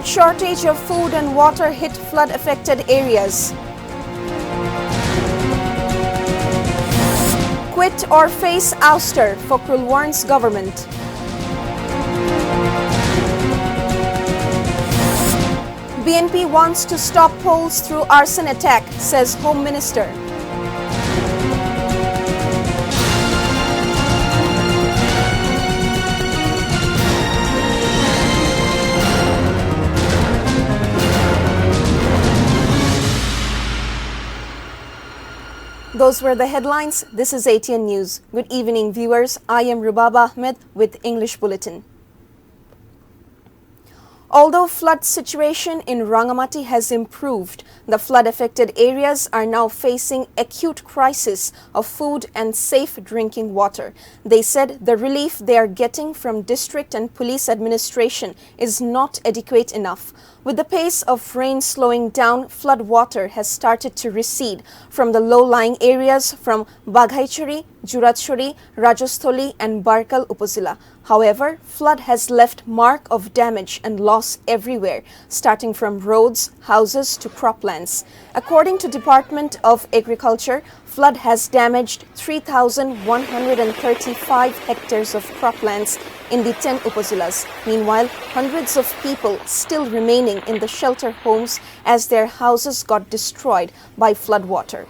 Acute shortage of food and water hit flood-affected areas. Quit or face ouster, Fakhrul warns government. BNP wants to stop polls through arson attack, says Home Minister. Those were the headlines. This is ATN News. Good evening, viewers. I am Rubaba Ahmed with English Bulletin. Although flood situation in Rangamati has improved, the flood-affected areas are now facing acute crisis of food and safe drinking water. They said the relief they are getting from district and police administration is not adequate enough. With the pace of rain slowing down, flood water has started to recede from the low-lying areas from Baghaichari, Juratchori, Rajastholi and Barkal Upazila. However, flood has left mark of damage and loss everywhere, starting from roads, houses to croplands. According to Department of Agriculture, flood has damaged 3,135 hectares of croplands in the 10 upazilas. Meanwhile, hundreds of people still remaining in the shelter homes as their houses got destroyed by flood water.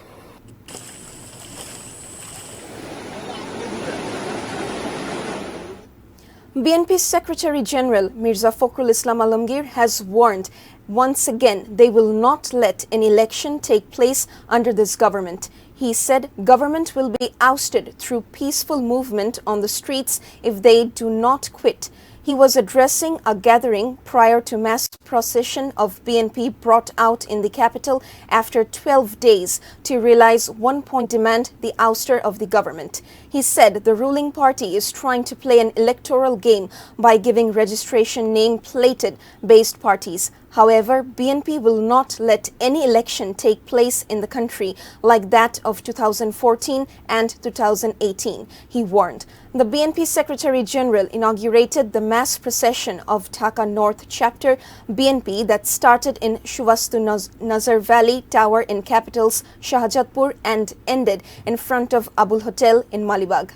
BNP Secretary General Mirza Fakhrul Islam Alamgir has warned once again they will not let an election take place under this government. He said government will be ousted through peaceful movement on the streets if they do not quit. He was addressing a gathering prior to mass procession of BNP brought out in the capital after 12 days to realize one-point demand, the ouster of the government. He said the ruling party is trying to play an electoral game by giving registration name-plated based parties. However, BNP will not let any election take place in the country like that of 2014 and 2018, he warned. The BNP Secretary General inaugurated the mass procession of Dhaka North Chapter BNP that started in Shuvastu Nazar Valley Tower in capital's Shahjatpur and ended in front of Abul Hotel in Malibag.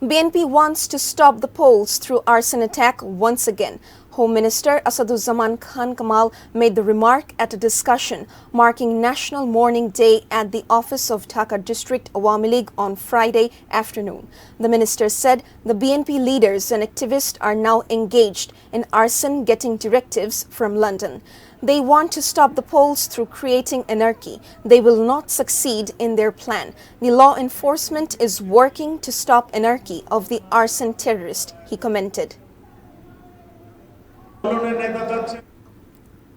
BNP wants to stop the polls through arson attack once again. Home Minister Asaduzzaman Khan Kamal made the remark at a discussion marking National Mourning Day at the office of Dhaka District Awami League on Friday afternoon. The minister said the BNP leaders and activists are now engaged in arson, getting directives from London. They want to stop the polls through creating anarchy. They will not succeed in their plan. The law enforcement is working to stop anarchy of the arson terrorist, he commented.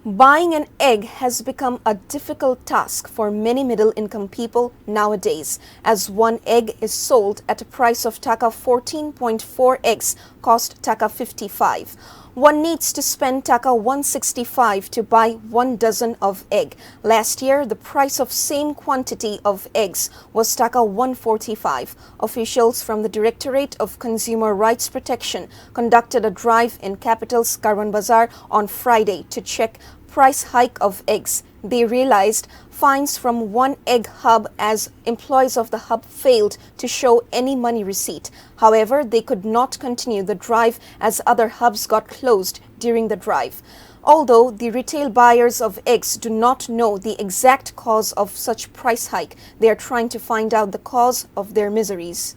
Buying an egg has become a difficult task for many middle-income people nowadays, as one egg is sold at a price of Taka 14.4 eggs cost Taka 55. One needs to spend Taka 165 to buy 1 dozen of egg. Last year, the price of same quantity of eggs was Taka 145. Officials from the Directorate of Consumer Rights Protection conducted a drive in capital's Karwan Bazar on Friday to check price hike of eggs. They realized fines from one egg hub as employees of the hub failed to show any money receipt. However, they could not continue the drive as other hubs got closed during the drive. Although the retail buyers of eggs do not know the exact cause of such price hike, they are trying to find out the cause of their miseries.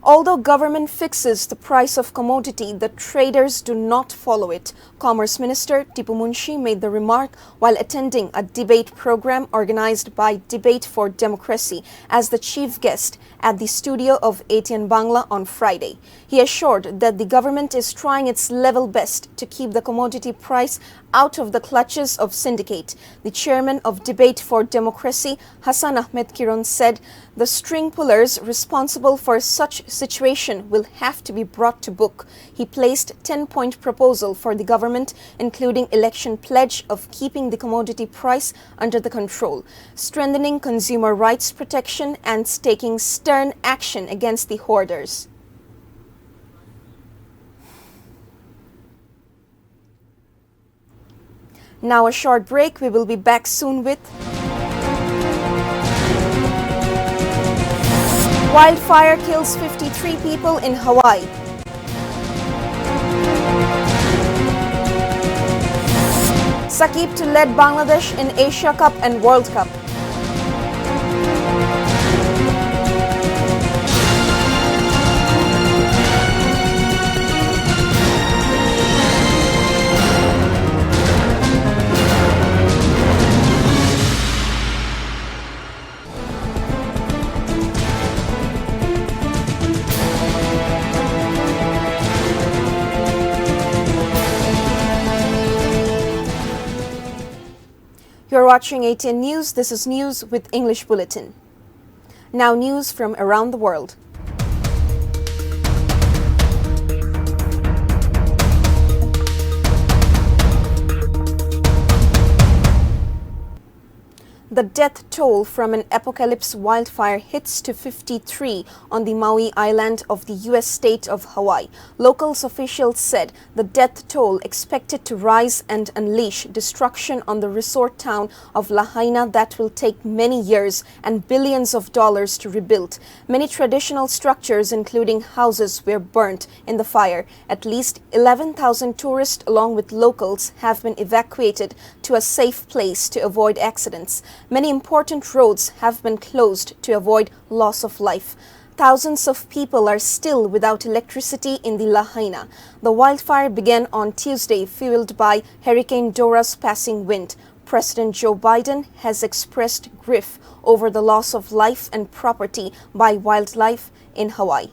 Although government fixes the price of commodity, the traders do not follow it. Commerce Minister Tipu Munshi made the remark while attending a debate program organized by Debate for Democracy as the chief guest at the studio of ATN Bangla on Friday. He assured that the government is trying its level best to keep the commodity price out of the clutches of syndicate. The chairman of Debate for Democracy, Hassan Ahmed Kiron, said the string pullers responsible for such situation will have to be brought to book. He placed 10-point proposal for the government, including election pledge of keeping the commodity price under the control, strengthening consumer rights protection and taking stern action against the hoarders. Now a short break. We will be back soon with Wildfire kills 53 people in Hawaii. Saqib to lead Bangladesh in Asia Cup and World Cup. You're watching ATN News. This is News with English Bulletin. Now news from around the world. The death toll from an apocalypse wildfire hits to 53 on the Maui island of the U.S. state of Hawaii. Local officials said the death toll expected to rise and unleash destruction on the resort town of Lahaina that will take many years and billions of dollars to rebuild. Many traditional structures, including houses, were burnt in the fire. At least 11,000 tourists, along with locals, have been evacuated to a safe place to avoid accidents. Many important roads have been closed to avoid loss of life. Thousands of people are still without electricity in the Lahaina. The wildfire began on Tuesday, fueled by Hurricane Dora's passing wind. President Joe Biden has expressed grief over the loss of life and property by wildlife in Hawaii.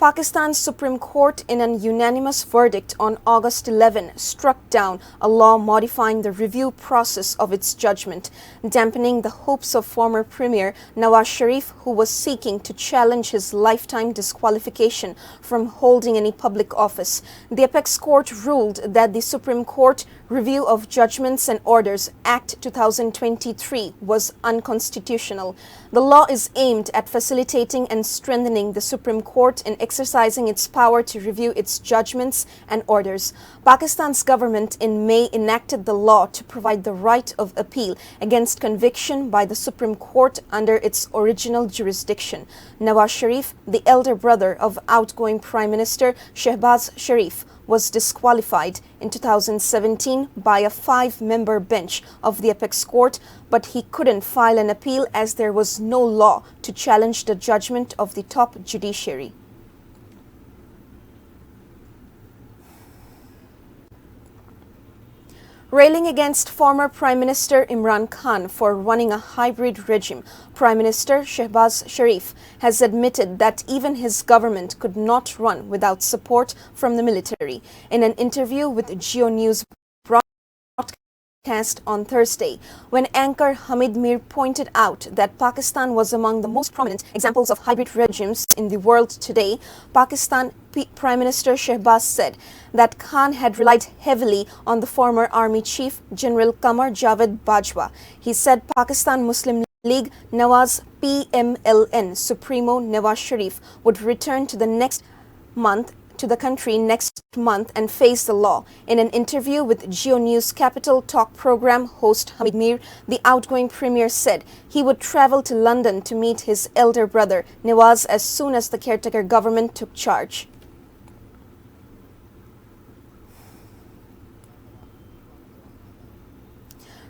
Pakistan's Supreme Court, in an unanimous verdict on August 11, struck down a law modifying the review process of its judgment, dampening the hopes of former Premier Nawaz Sharif, who was seeking to challenge his lifetime disqualification from holding any public office. The apex court ruled that the Supreme Court Review of Judgments and Orders Act 2023 was unconstitutional. The law is aimed at facilitating and strengthening the Supreme Court in exercising its power to review its judgments and orders. Pakistan's government in May enacted the law to provide the right of appeal against conviction by the Supreme Court under its original jurisdiction. Nawaz Sharif, the elder brother of outgoing Prime Minister Shahbaz Sharif, was disqualified in 2017 by a 5-member bench of the apex court, but he couldn't file an appeal as there was no law to challenge the judgment of the top judiciary. Railing against former Prime Minister Imran Khan for running a hybrid regime, Prime Minister Shahbaz Sharif has admitted that even his government could not run without support from the military. In an interview with Geo News broadcast on Thursday, when anchor Hamid Mir pointed out that Pakistan was among the most prominent examples of hybrid regimes in the world today, Pakistan Prime Minister Shahbaz said that Khan had relied heavily on the former Army Chief General Qamar Javed Bajwa. He said Pakistan Muslim League Nawaz PMLN Supremo Nawaz Sharif would return to the country next month and face the law. In an interview with Geo News Capital Talk program host Hamid Mir, the outgoing premier said he would travel to London to meet his elder brother Nawaz as soon as the caretaker government took charge.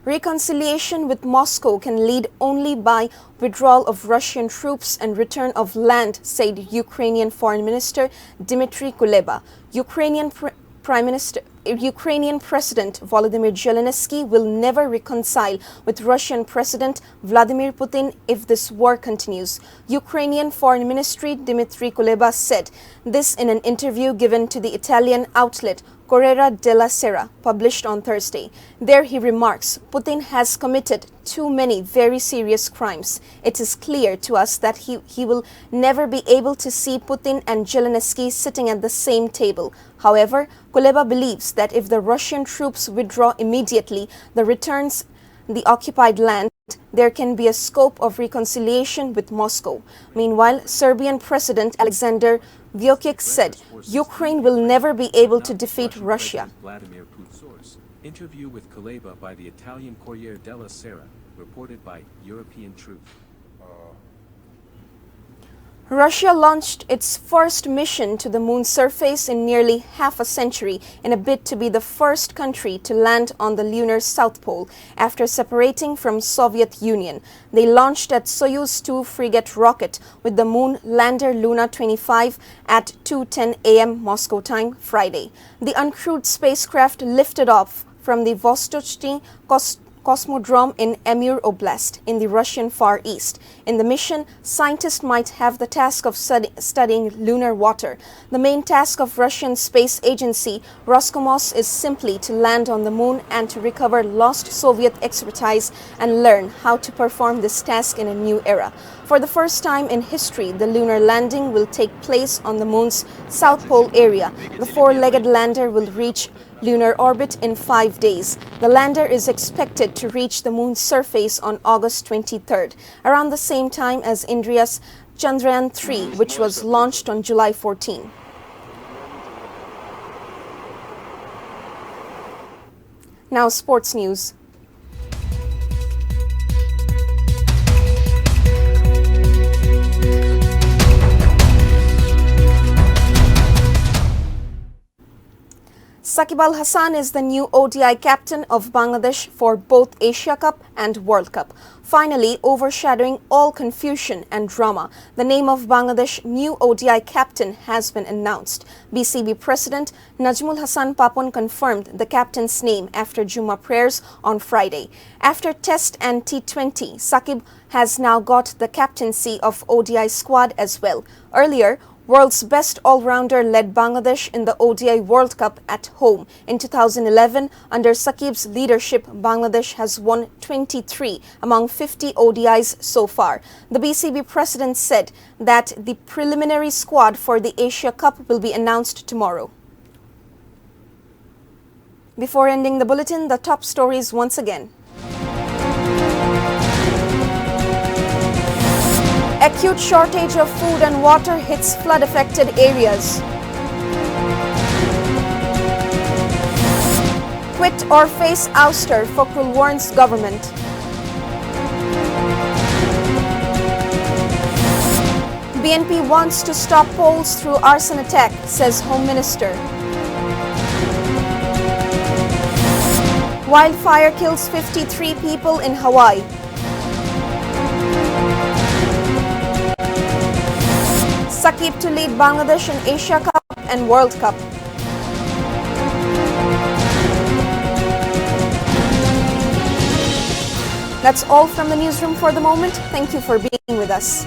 Reconciliation with Moscow can lead only by withdrawal of Russian troops and return of land, said Ukrainian Foreign Minister Dmitry Kuleba. Ukrainian President Volodymyr Zelensky will never reconcile with Russian President Vladimir Putin if this war continues. Ukrainian Foreign Ministry Dmitry Kuleba said this in an interview given to the Italian outlet Corriere della Sera, published on Thursday. There he remarks, Putin has committed too many very serious crimes. It is clear to us that he will never be able to see Putin and Zelensky sitting at the same table. However, Kuleba believes that if the Russian troops withdraw immediately, returns the occupied land, there can be a scope of reconciliation with Moscow. Meanwhile, Serbian President Alexander Vučić said Ukraine will never be able to defeat Russia. Interview with Kuleba by the Italian Corriere della Sera, reported by European Truth. Russia launched its first mission to the moon's surface in nearly half a century in a bid to be the first country to land on the lunar South Pole after separating from Soviet Union. They launched at Soyuz 2 frigate rocket with the moon lander Luna 25 at 2:10 a.m. Moscow time Friday. The uncrewed spacecraft lifted off from the Vostochny Cosmodrome in Amur Oblast in the Russian Far East. In the mission, scientists might have the task of studying lunar water. The main task of Russian space agency Roscosmos is simply to land on the moon and to recover lost Soviet expertise and learn how to perform this task in a new era. For the first time in history, the lunar landing will take place on the moon's South Pole area. The four-legged lander will reach lunar orbit in 5 days. The lander is expected to reach the moon's surface on August 23rd, around the same time as India's Chandrayaan-3, which was launched on July 14. Now sports news. Sakib Al Hasan is the new ODI captain of Bangladesh for both Asia Cup and World Cup. Finally, overshadowing all confusion and drama, the name of Bangladesh's new ODI captain has been announced. BCB President Najmul Hasan Papon confirmed the captain's name after Juma prayers on Friday. After Test and T20, Sakib has now got the captaincy of ODI squad as well. Earlier, world's best all-rounder led Bangladesh in the ODI World Cup at home. In 2011, under Sakib's leadership, Bangladesh has won 23 among 50 ODIs so far. The BCB president said that the preliminary squad for the Asia Cup will be announced tomorrow. Before ending the bulletin, the top stories once again. Acute shortage of food and water hits flood-affected areas. Quit or face ouster, Fakhrul warns government. BNP wants to stop polls through arson attack, says Home Minister. Wildfire kills 53 people in Hawaii. Sakib to lead Bangladesh in Asia Cup and World Cup. That's all from the newsroom for the moment. Thank you for being with us.